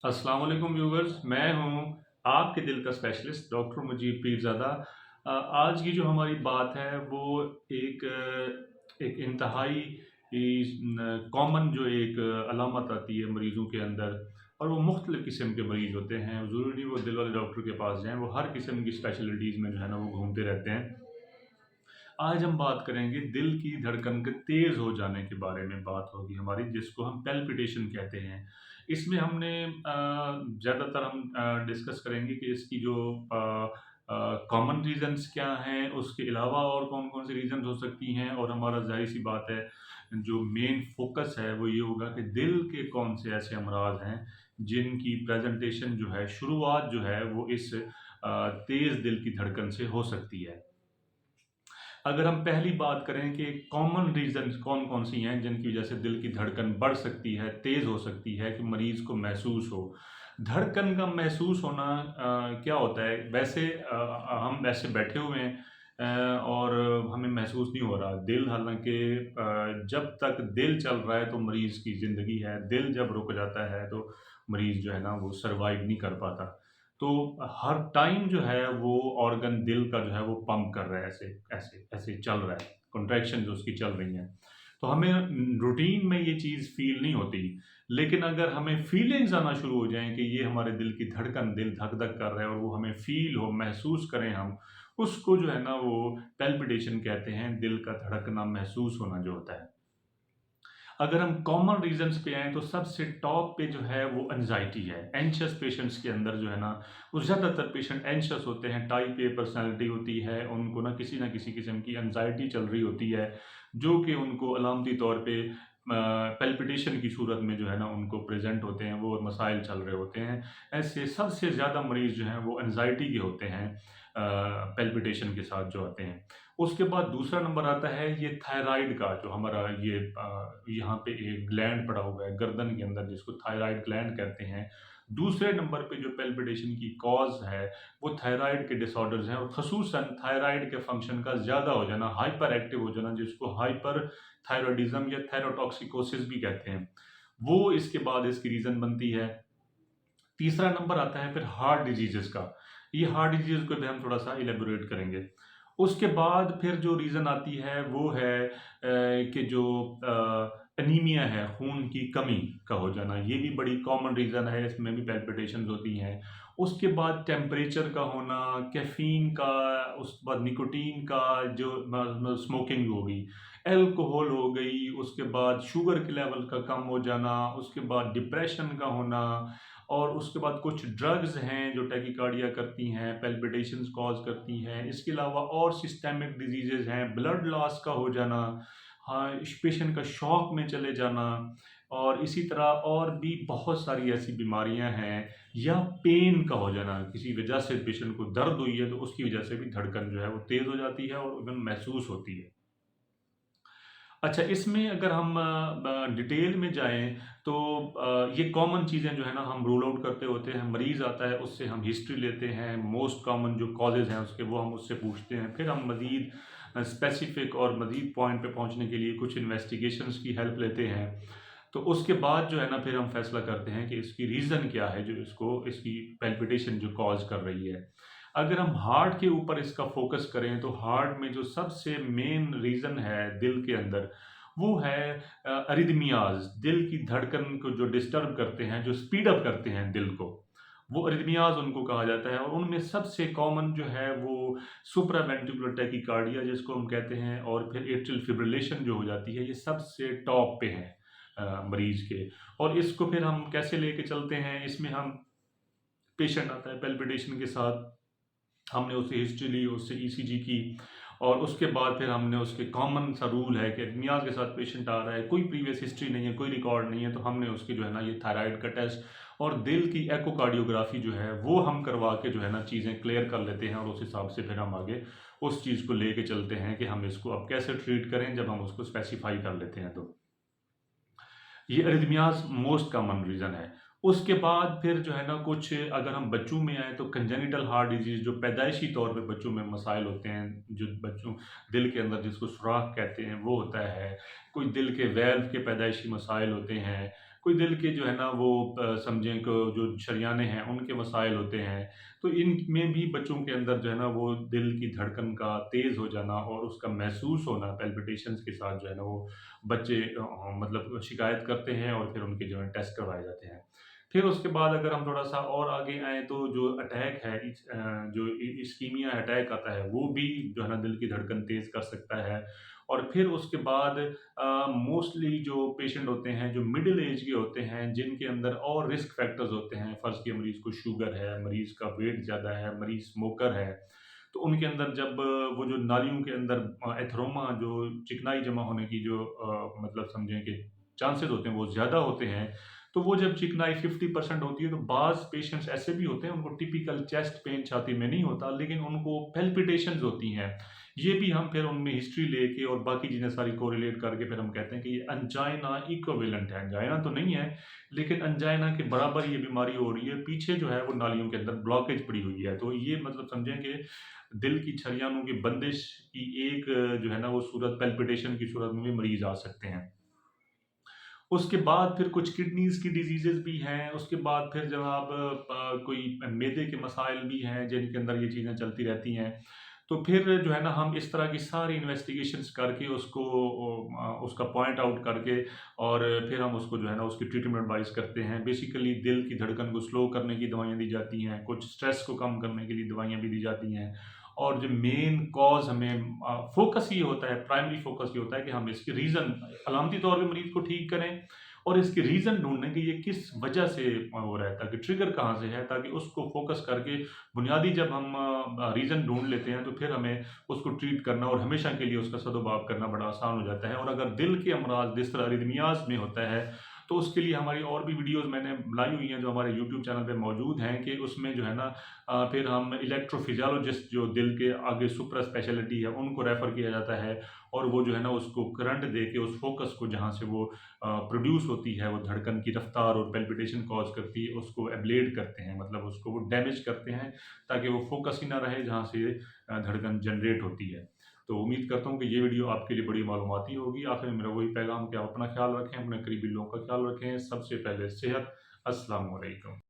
अस्सलाम वालेकुम व्यूवर्स, मैं हूं आपके दिल का स्पेशलिस्ट डॉक्टर मुजीब पीरज़ादा। आज की जो हमारी बात है वो एक एक इंतहाई कॉमन जो एक अलामत आती है मरीज़ों के अंदर, और वो मुख्तलिफ़ किस्म के मरीज़ होते हैं। ज़रूरी नहीं वो दिल वाले डॉक्टर के पास जाएँ, वो हर किस्म की स्पेशलिटीज़ में जो है ना वो घूमते रहते हैं। आज हम बात करेंगे दिल की धड़कन के तेज़ हो जाने के बारे में बात होगी हमारी, जिसको हम पैल्पिटेशन कहते हैं। इसमें हमने ज़्यादातर हम डिस्कस करेंगे कि इसकी जो कॉमन रीज़न्स क्या हैं, उसके अलावा और कौन-कौन सी रीज़न्स हो सकती हैं, और हमारा ज़ाहिर-सी बात है, जो मेन फ़ोकस है वो ये होगा कि दिल के कौन से ऐसे अमराज़ हैं, जिनकी प्रेज़ेंटेशन जो है, शुरुआत जो है वो इस तेज़ दिल की धड़कन से हो सकती है। अगर हम पहली बात करें कि कॉमन रीज़न्स कौन-कौन सी हैं जिनकी वज़ह से दिल की धड़कन बढ़ सकती है, तेज़ हो सकती है कि मरीज़ को महसूस हो। धड़कन का महसूस होना क्या होता है? वैसे हम ऐसे बैठे हुए हैं और हमें महसूस नहीं हो रहा। दिल हालाँकि जब तक दिल चल रहा है तो मरीज़ की ज़िंदगी है, दिल जब रुक जाता है तो मरीज़ जो है ना वो सर्वाइव नहीं कर पाता। तो हर टाइम जो है वो ऑर्गन दिल का जो है वो पंप कर रहा है, ऐसे ऐसे ऐसे चल रहा है, कॉन्ट्रैक्शन जो उसकी चल रही हैं। तो हमें रूटीन में ये चीज़ फ़ील नहीं होती। लेकिन अगर हमें फ़ीलिंग्स आना शुरू हो जाएँ कि ये हमारे दिल की धड़कन, दिल धक-धक कर रहा है और वो हमें फ़ील हो, महसूस करें हम, उसको जो है ना वो पैल्पिटेशन कहते हैं, दिल का धड़कना महसूस होना जो होता है। अगर हम कॉमन रीज़न्स पे आएँ तो सबसे टॉप पे जो है वो एंग्ज़ायटी है। एंग्ज़ियस पेशेंट्स के अंदर जो है ना, वो ज़्यादातर पेशेंट एंग्ज़ियस होते हैं, टाइप ए पर्सनैलिटी होती है, उनको ना किसी किस्म की एंग्ज़ायटी चल रही होती है, जो कि उनको अलामती तौर पे पैल्पिटेशन की सूरत में जो है ना उनको प्रेज़ेंट होते हैं, वो मसाइल चल रहे होते हैं। ऐसे सबसे ज़्यादा मरीज़ जो हैं वो एंग्ज़ायटी के होते हैं पैल्पिटेशन के साथ जो आते हैं। उसके बाद दूसरा नंबर आता है ये थायराइड का, जो हमारा ये यहाँ पे एक ग्लैंड पड़ा हुआ है गर्दन के अंदर, जिसको थायराइड ग्लैंड कहते हैं। दूसरे नंबर पे जो पैल्पिटेशन की कॉज़ है, वो थायराइड के डिसऑर्डर्स हैं, और ख़ुसूसन थायराइड के फंक्शन का ज़्यादा हो जाना, हाइपर एक्टिव हो जाना, जिसको हाइपर थायरॉइडिज़्म या थायरोटॉक्सिकोसिस भी कहते हैं। वो इसके बाद इसकी रीज़न बनती है। तीसरा नंबर आता है फिर हार्ट डिजीज़ेज़ का। ये हार्ट डिजीज़ को भी हम थोड़ा-सा इलैबोरेट करेंगे। उसके बाद फिर जो रीज़न आती है वो है कि जो एनीमिया है, खून की कमी का हो जाना, ये भी बड़ी कॉमन रीज़न है, इसमें भी पैल्पिटेशंस होती हैं। उसके बाद टेम्परेचर का होना, कैफ़ीन का, उसके बाद निकोटीन का, जो स्मोकिंग हो गई, अल्कोहल हो गई, उसके बाद शुगर के लेवल का कम हो जाना, उसके बाद डिप्रेशन का होना, और उसके बाद कुछ ड्रग्स हैं जो टैकीकार्डिया करती हैं, पैल्पिटेशंस कॉज़ करती हैं। इसके अलावा और सिस्टेमिक डिज़ीज़ेज़ हैं, ब्लड लॉस का हो जाना, हाँ, इस पेशेंट का शॉक में चले जाना, और इसी तरह और भी बहुत सारी ऐसी बीमारियाँ हैं, या पेन का हो जाना, किसी वजह से पेशेंट को दर्द हुई है तो उसकी वजह से भी धड़कन जो है वो तेज़ हो जाती है और इवन महसूस होती है। अच्छा, इसमें अगर हम डिटेल में जाएँ तो ये कॉमन चीज़ें जो है ना हम रूल आउट करते होते हैं। मरीज़ आता है, उससे हम हिस्ट्री लेते हैं, मोस्ट कॉमन जो कॉजेज़ हैं उसके वो हम उससे पूछते हैं। फिर हम मज़ीद स्पेसिफ़िक और मज़ीद पॉइंट पे पहुँचने के लिए कुछ इन्वेस्टिगेशंस की हेल्प लेते हैं। तो उसके बाद जो है ना फिर हम फैसला करते हैं कि इसकी रीज़न क्या है जो इसको इसकी पैल्पिटेशन जो कॉज़ कर रही है। अगर हम हार्ट के ऊपर इसका फ़ोकस करें तो हार्ट में जो सबसे मेन रीज़न है दिल के अंदर, वो है अरिथमियाज़, दिल की धड़कन को जो डिस्टर्ब करते हैं, जो स्पीड अप करते हैं दिल को, वो अरिथमियाज़ उनको कहा जाता है, और उनमें सबसे कॉमन जो है वो सुप्रावेंट्रिकुलर टैकीकार्डिया जिसको हम कहते हैं, और फिर एट्रियल फिब्रिलेशन जो हो जाती है, ये सबसे टॉप पे है मरीज़ के। और इसको फिर हम कैसे लेके चलते हैं, इसमें हम पेशेंट आता है पैल्पिटेशन के साथ, हमने उससे हिस्ट्री ली, उससे ईसीजी की, और उसके बाद फिर हमने उसके कॉमन सा रूल है कि नियाज़ के साथ पेशेंट आ रहा है, कोई प्रीवियस हिस्ट्री नहीं है, कोई रिकॉर्ड नहीं है, तो हमने उसकी जो है ना ये थायराइड का टेस्ट और दिल की एकोकार्डियोग्राफी जो है वो हम करवा के जो है ना चीज़ें क्लियर कर लेते हैं, और उस हिसाब से फिर हम आगे उस चीज़ को लेके चलते हैं कि हम इसको अब कैसे ट्रीट करें, जब हम उसको स्पेसिफाई कर लेते हैं तो। ये अरिथमियाज़ मोस्ट कॉमन रीज़न है। उसके बाद फिर जो है ना कुछ, अगर हम बच्चों में आएँ तो कंजेनिटल हार्ट डिज़ीज़, जो पैदाइशी तौर पे बच्चों में मसाइल होते हैं, जो बच्चों दिल के अंदर जिसको सुराख कहते हैं वो होता है। कोई दिल के वेल्व के पैदाइशी मसाइल होते हैं, कोई दिल के जो है ना वो समझें कि जो शरियाने हैं उनके मसाइल होते हैं। तो इनमें भी बच्चों के अंदर जो है ना वो दिल की धड़कन का तेज़ हो जाना और उसका महसूस होना पैल्पिटेशंस के साथ जो है ना वो बच्चे मतलब शिकायत करते हैं और फिर उनके जो है टेस्ट करवाए जाते हैं। फिर उसके बाद अगर हम थोड़ा-सा और आगे आएँ तो जो अटैक है जो इस्कीमिया अटैक आता है वो भी जो है ना दिल की धड़कन तेज़ कर सकता है। और फिर उसके बाद मोस्टली जो पेशेंट होते हैं जो मिडल एज के होते हैं जिनके अंदर और रिस्क फैक्टर्स होते हैं, फ़र्ज़ किया मरीज़ को शुगर है, मरीज़ का वेट ज़्यादा है, मरीज़ स्मोकर है, तो उनके अंदर जब वो जो नालियों के अंदर एथरोमा जो चिकनाई जमा होने की जो मतलब समझें कि चांसेस होते हैं वो ज़्यादा होते हैं। तो वो जब चिकनाई 50% होती है तो बाज़ पेशेंट्स ऐसे भी होते हैं उनको टिपिकल चेस्ट पेन छाती में नहीं होता लेकिन उनको पैल्पिटेशंस होती हैं। ये भी हम फिर उनमें हिस्ट्री लेके और बाकी चीज़ें सारी कोरिलेट करके फिर हम कहते हैं कि ये अंजाइना इक्विवेलेंट है। अंजाइना तो नहीं है, लेकिन अंजाइना के बराबर ये बीमारी हो रही है, पीछे जो है वो नालियों के अंदर ब्लॉकेज पड़ी हुई है। तो ये मतलब समझें कि दिल की छरियानों की बंदिश की एक जो है ना वो सूरत पैल्पिटेशन की सूरत में भी मरीज़ आ सकते हैं। उसके बाद फिर कुछ किडनीज़ की डिज़ीज़ेज़ भी हैं, उसके बाद फिर जनाब कोई मैदे के मसाइल भी हैं जिनके अंदर ये चीज़ें चलती रहती हैं। तो फिर जो है ना हम इस तरह की सारी इन्वेस्टिगेशंस करके उसको उसका पॉइंट आउट करके और फिर हम उसको जो है ना उसकी ट्रीटमेंट एडवाइस करते हैं। बेसिकली दिल की धड़कन को स्लो करने की दवाइयाँ दी जाती हैं, कुछ स्ट्रेस को कम करने के लिए दवाइयाँ भी दी जाती हैं। और जो मेन कॉज़ हमें फ़ोकस ये होता है, प्राइमरी फ़ोकस ये होता है कि हम इसकी रीज़न अलामती तौर पे मरीज़ को ठीक करें और इसकी रीज़न ढूँढने कि ये किस वजह से हो रहा है, ताकि ट्रिगर कहाँ से है, ताकि उसको फ़ोकस करके बुनियादी जब हम रीज़न ढूँढ लेते हैं, तो फिर हमें उसको ट्रीट करना और हमेशा के लिए उसका सदुभाव करना बड़ा आसान हो जाता है। और अगर दिल के अमराज़ जिस तरह अरिथमियाज़ में होता है, तो उसके लिए हमारी और भी वीडियोज़ मैंने लाई हुई हैं, जो हमारे यूट्यूब चैनल पे मौजूद हैं कि उसमें जो है ना फिर हम इलेक्ट्रोफिजियोलॉजिस्ट जो दिल के आगे सुपर स्पेशलिटी है, उनको रेफ़र किया जाता है और वो जो है ना उसको करंट दे के उस फ़ोकस को जहाँ से वो प्रोड्यूस होती है, वो धड़कन की रफ़्तार और पैल्पिटेशन कॉज़ करती है, उसको एब्लेट करते हैं, मतलब उसको वो डैमेज करते हैं, ताकि वो फ़ोकस ही ना रहे जहाँ से धड़कन जनरेट होती है। तो उम्मीद करता हूँ कि ये वीडियो आपके लिए बड़ी मालूमाती होगी। आखिर में मेरा वही पैगाम कि आप अपना ख़्याल रखें, अपने करीबी लोगों का ख़्याल रखें, सबसे पहले सेहत। अस्सलामु अलैकुम।